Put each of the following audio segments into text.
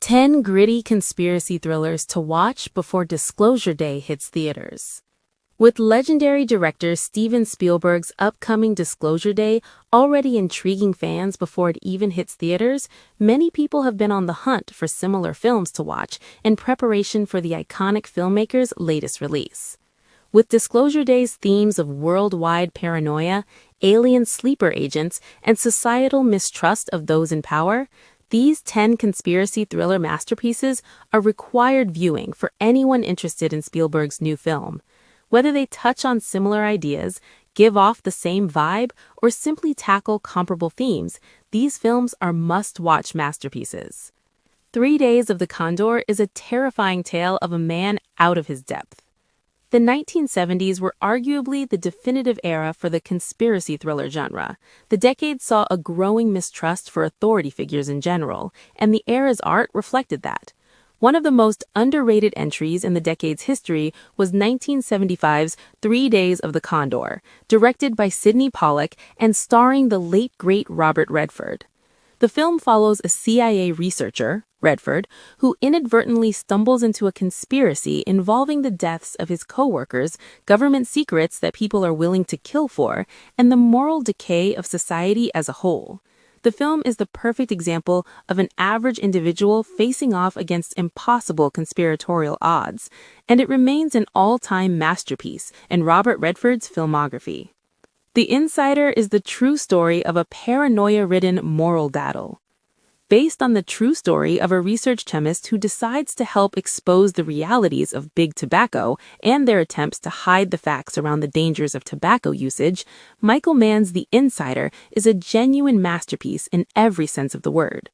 10 gritty conspiracy thrillers to watch before Disclosure Day hits theaters. With legendary director Steven Spielberg's upcoming Disclosure Day already intriguing fans before it even hits theaters, many people have been on the hunt for similar films to watch in preparation for the iconic filmmaker's latest release. With Disclosure Day's themes of worldwide paranoia, alien sleeper agents, and societal mistrust of those in power, these 10 conspiracy thriller masterpieces are required viewing for anyone interested in Spielberg's new film. Whether they touch on similar ideas, give off the same vibe, or simply tackle comparable themes, these films are must-watch masterpieces. 3 Days of the Condor is a terrifying tale of a man out of his depth. The 1970s were arguably the definitive era for the conspiracy thriller genre. The decade saw a growing mistrust for authority figures in general, and the era's art reflected that. One of the most underrated entries in the decade's history was 1975's 3 Days of the Condor, directed by Sidney Pollack and starring the late great Robert Redford. The film follows a CIA researcher, Redford, who inadvertently stumbles into a conspiracy involving the deaths of his co-workers, government secrets that people are willing to kill for, and the moral decay of society as a whole. The film is the perfect example of an average individual facing off against impossible conspiratorial odds, and it remains an all-time masterpiece in Robert Redford's filmography. The Insider is the true story of a paranoia-ridden moral daddle. Based on the true story of a research chemist who decides to help expose the realities of big tobacco and their attempts to hide the facts around the dangers of tobacco usage, Michael Mann's The Insider is a genuine masterpiece in every sense of the word.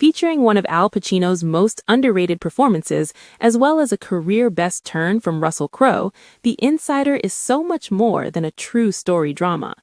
Featuring one of Al Pacino's most underrated performances, as well as a career best turn from Russell Crowe, The Insider is so much more than a true story drama.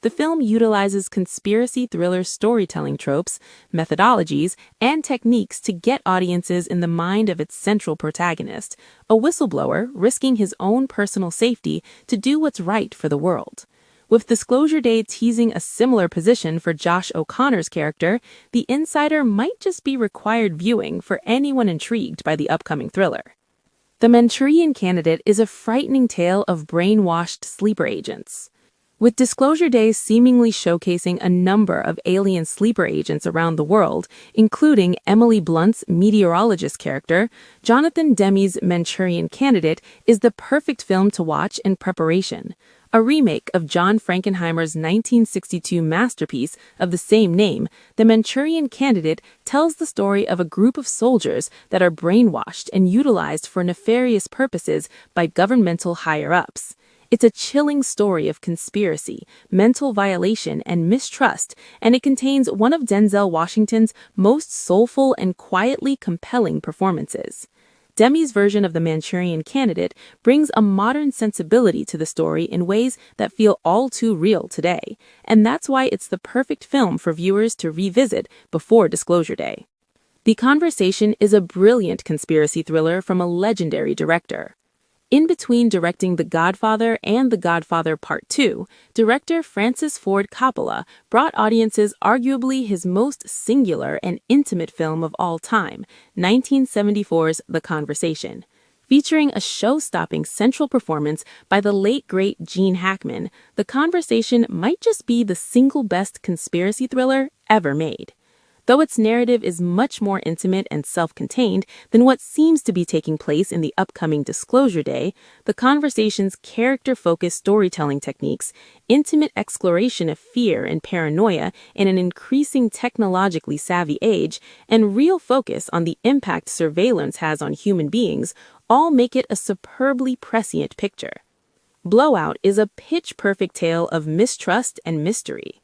The film utilizes conspiracy thriller storytelling tropes, methodologies, and techniques to get audiences in the mind of its central protagonist, a whistleblower risking his own personal safety to do what's right for the world. With Disclosure Day teasing a similar position for Josh O'Connor's character, The Insider might just be required viewing for anyone intrigued by the upcoming thriller. The Manchurian Candidate is a frightening tale of brainwashed sleeper agents. With Disclosure Day seemingly showcasing a number of alien sleeper agents around the world, including Emily Blunt's meteorologist character, Jonathan Demme's Manchurian Candidate is the perfect film to watch in preparation. A remake of John Frankenheimer's 1962 masterpiece of the same name, The Manchurian Candidate tells the story of a group of soldiers that are brainwashed and utilized for nefarious purposes by governmental higher-ups. It's a chilling story of conspiracy, mental violation, and mistrust, and it contains one of Denzel Washington's most soulful and quietly compelling performances. Demme's version of The Manchurian Candidate brings a modern sensibility to the story in ways that feel all too real today, and that's why it's the perfect film for viewers to revisit before Disclosure Day. The Conversation is a brilliant conspiracy thriller from a legendary director. In between directing The Godfather and The Godfather Part 2, director Francis Ford Coppola brought audiences arguably his most singular and intimate film of all time, 1974's The Conversation. Featuring a show-stopping central performance by the late great Gene Hackman, The Conversation might just be the single best conspiracy thriller ever made. Though its narrative is much more intimate and self-contained than what seems to be taking place in the upcoming Disclosure Day, The Conversation's character-focused storytelling techniques, intimate exploration of fear and paranoia in an increasing technologically savvy age, and real focus on the impact surveillance has on human beings all make it a superbly prescient picture. Blowout is a pitch-perfect tale of mistrust and mystery.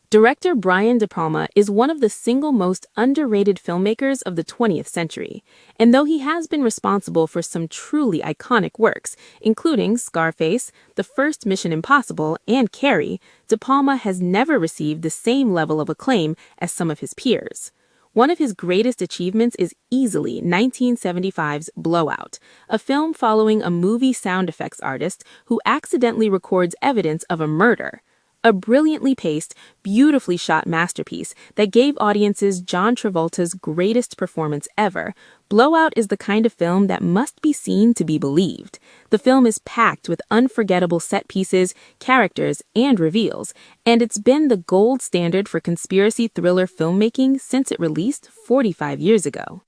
Director Brian De Palma is one of the single most underrated filmmakers of the 20th century, and though he has been responsible for some truly iconic works, including Scarface, the first Mission Impossible, and Carrie, De Palma has never received the same level of acclaim as some of his peers. One of his greatest achievements is easily 1975's Blowout, a film following a movie sound effects artist who accidentally records evidence of a murder. a brilliantly paced, beautifully shot masterpiece that gave audiences John Travolta's greatest performance ever. Blowout is the kind of film that must be seen to be believed. The film is packed with unforgettable set pieces, characters, and reveals, and it's been the gold standard for conspiracy thriller filmmaking since it released 45 years ago.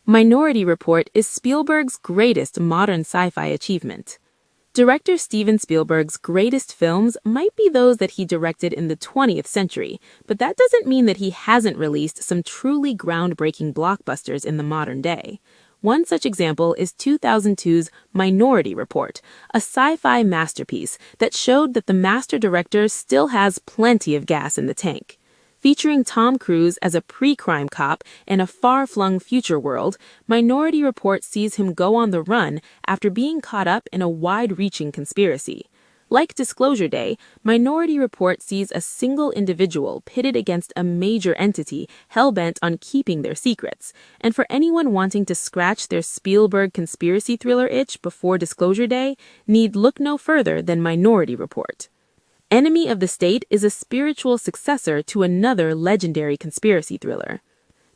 Minority Report is Spielberg's greatest modern sci-fi achievement. Director Steven Spielberg's greatest films might be those that he directed in the 20th century, but that doesn't mean that he hasn't released some truly groundbreaking blockbusters in the modern day. One such example is 2002's Minority Report, a sci-fi masterpiece that showed that the master director still has plenty of gas in the tank. Featuring Tom Cruise as a pre-crime cop in a far-flung future world, Minority Report sees him go on the run after being caught up in a wide-reaching conspiracy. Like Disclosure Day, Minority Report sees a single individual pitted against a major entity hell-bent on keeping their secrets. And for anyone wanting to scratch their Spielberg conspiracy thriller itch before Disclosure Day, need look no further than Minority Report. Enemy of the State is a spiritual successor to another legendary conspiracy thriller.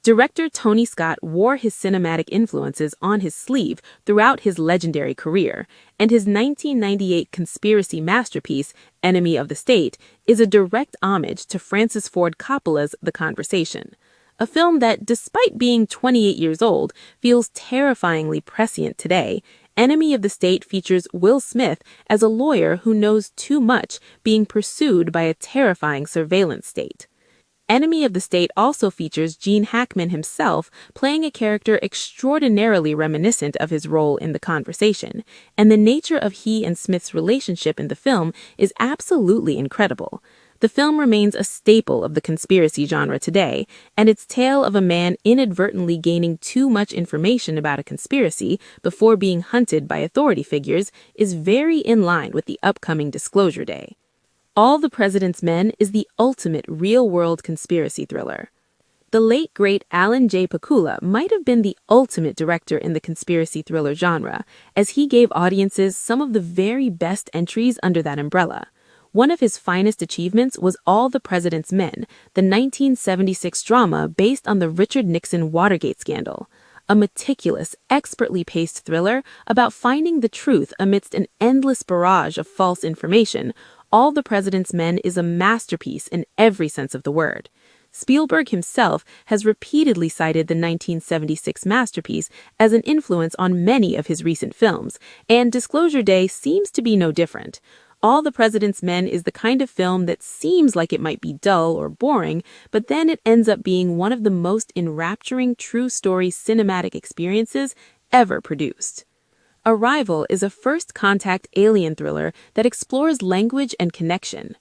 Director Tony Scott wore his cinematic influences on his sleeve throughout his legendary career, and his 1998 conspiracy masterpiece, Enemy of the State, is a direct homage to Francis Ford Coppola's The Conversation. A film that, despite being 28 years old, feels terrifyingly prescient today. Enemy of the State features Will Smith as a lawyer who knows too much, being pursued by a terrifying surveillance state. Enemy of the State also features Gene Hackman himself playing a character extraordinarily reminiscent of his role in The Conversation, and the nature of he and Smith's relationship in the film is absolutely incredible. The film remains a staple of the conspiracy genre today, and its tale of a man inadvertently gaining too much information about a conspiracy before being hunted by authority figures is very in line with the upcoming Disclosure Day. All the President's Men is the ultimate real-world conspiracy thriller. The late, great Alan J. Pakula might have been the ultimate director in the conspiracy thriller genre, as he gave audiences some of the very best entries under that umbrella. One of his finest achievements was All the President's Men, the 1976 drama based on the Richard Nixon Watergate scandal. A meticulous, expertly paced thriller about finding the truth amidst an endless barrage of false information, All the President's Men is a masterpiece in every sense of the word. Spielberg himself has repeatedly cited the 1976 masterpiece as an influence on many of his recent films, and Disclosure Day seems to be no different. All the President's Men is the kind of film that seems like it might be dull or boring, but then it ends up being one of the most enrapturing true story cinematic experiences ever produced. Arrival is a first-contact alien thriller that explores language and connection.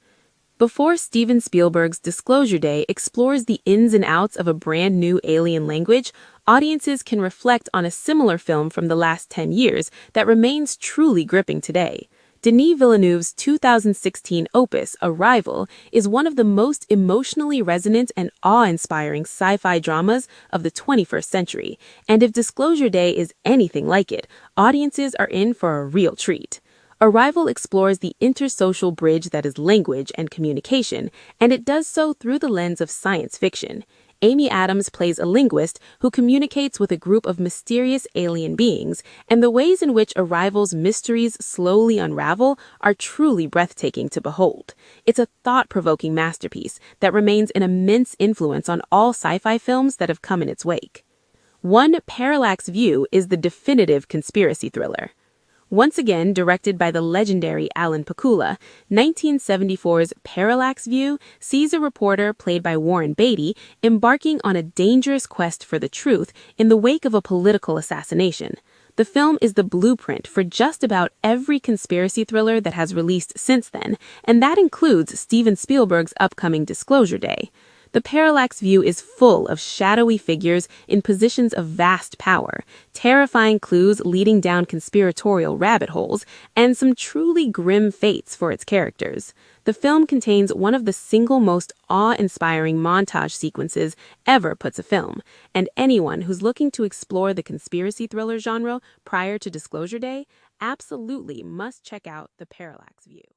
Before Steven Spielberg's Disclosure Day explores the ins and outs of a brand new alien language, audiences can reflect on a similar film from the last 10 years that remains truly gripping today. Denis Villeneuve's 2016 opus, Arrival, is one of the most emotionally resonant and awe-inspiring sci-fi dramas of the 21st century, and if Disclosure Day is anything like it, audiences are in for a real treat. Arrival explores the intersocial bridge that is language and communication, and it does so through the lens of science fiction. Amy Adams plays a linguist who communicates with a group of mysterious alien beings, and the ways in which Arrival's mysteries slowly unravel are truly breathtaking to behold. It's a thought-provoking masterpiece that remains an immense influence on all sci-fi films that have come in its wake. One Parallax View is the definitive conspiracy thriller. Once again directed by the legendary Alan Pakula, 1974's Parallax View sees a reporter played by Warren Beatty embarking on a dangerous quest for the truth in the wake of a political assassination. The film is the blueprint for just about every conspiracy thriller that has released since then, and that includes Steven Spielberg's upcoming Disclosure Day. The Parallax View is full of shadowy figures in positions of vast power, terrifying clues leading down conspiratorial rabbit holes, and some truly grim fates for its characters. The film contains one of the single most awe-inspiring montage sequences ever put to film, and anyone who's looking to explore the conspiracy thriller genre prior to Disclosure Day absolutely must check out The Parallax View.